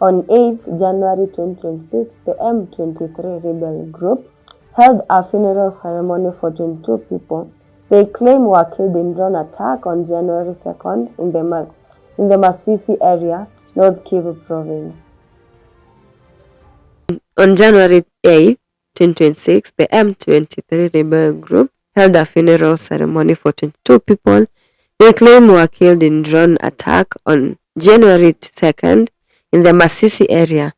On 8th January 2026, the M23 rebel group held a funeral ceremony for 22 people they claim were killed in drone attack on January 2nd in the Masisi area, North Kivu province. On January 8, 2026, the M23 rebel group held a funeral ceremony for 22 people they claim were killed in drone attack on January 2nd in the Masisi area,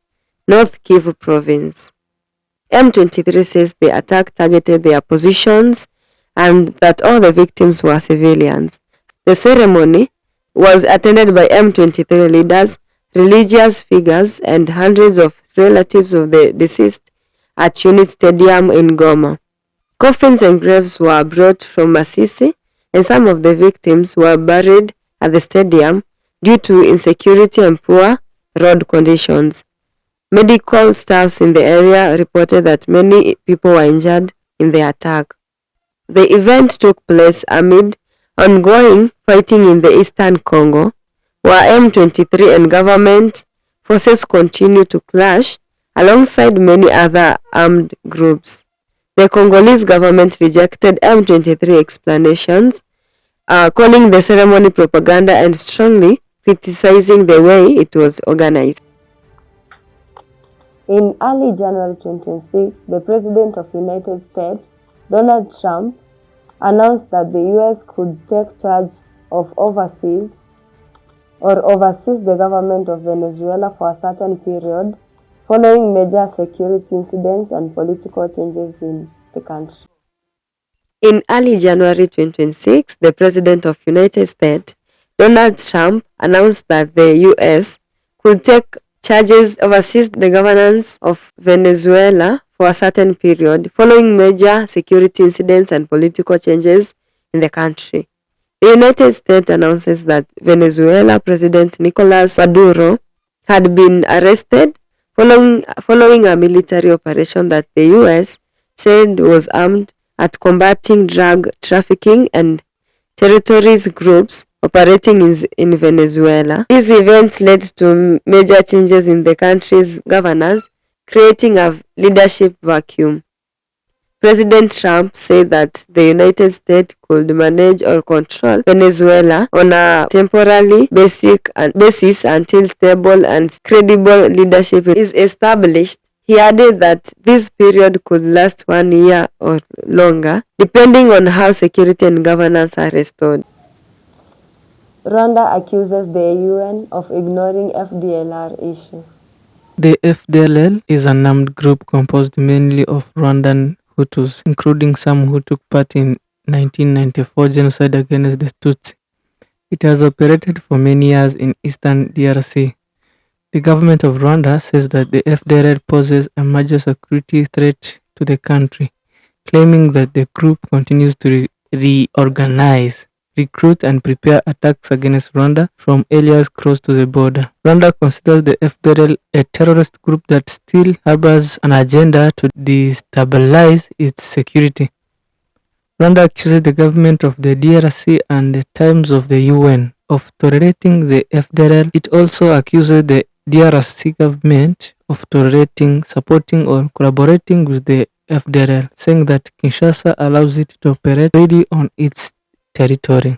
North Kivu province. M23 says the attack targeted their positions and that all the victims were civilians. The ceremony was attended by M23 leaders, religious figures, and hundreds of relatives of the deceased at Unit Stadium in Goma. Coffins and graves were brought from Masisi, and some of the victims were buried at the stadium due to insecurity and poor road conditions. Medical staffs in the area reported that many people were injured in the attack. The event took place amid ongoing fighting in the eastern Congo, where M23 and government forces continue to clash alongside many other armed groups. The Congolese government rejected M23 explanations, calling the ceremony propaganda and strongly criticizing the way it was organized. In early January 2026, the President of the United States, Donald Trump, announced that the U.S. could take charge of overseas the government of Venezuela for a certain period following major security incidents and political changes in the country. In early January 2026, the President of the United States, Donald Trump, announced that the U.S. could take charges overseas the governance of Venezuela for a certain period following major security incidents and political changes in the country. The United States announces that Venezuela President Nicolas Maduro had been arrested following a military operation that the U.S. said was aimed at combating drug trafficking and terrorist groups operating in Venezuela. These events led to major changes in the country's governance, creating a leadership vacuum. President Trump said that the United States could manage or control Venezuela on a temporary basis until stable and credible leadership is established. He added that this period could last 1 year or longer, depending on how security and governance are restored. Rwanda accuses the UN of ignoring FDLR issue. The FDLR is an armed group composed mainly of Rwandan Hutus, including some who took part in 1994 genocide against the Tutsi. It has operated for many years in eastern DRC. The government of Rwanda says that the FDLR poses a major security threat to the country, claiming that the group continues to reorganize, recruit and prepare attacks against Rwanda from areas close to the border. Rwanda considers the FDLR a terrorist group that still harbors an agenda to destabilize its security. Rwanda accuses the government of the DRC and the Times of the UN of tolerating the FDLR. It also accuses the DRC government of tolerating, supporting or collaborating with the FDLR, saying that Kinshasa allows it to operate freely on its territory.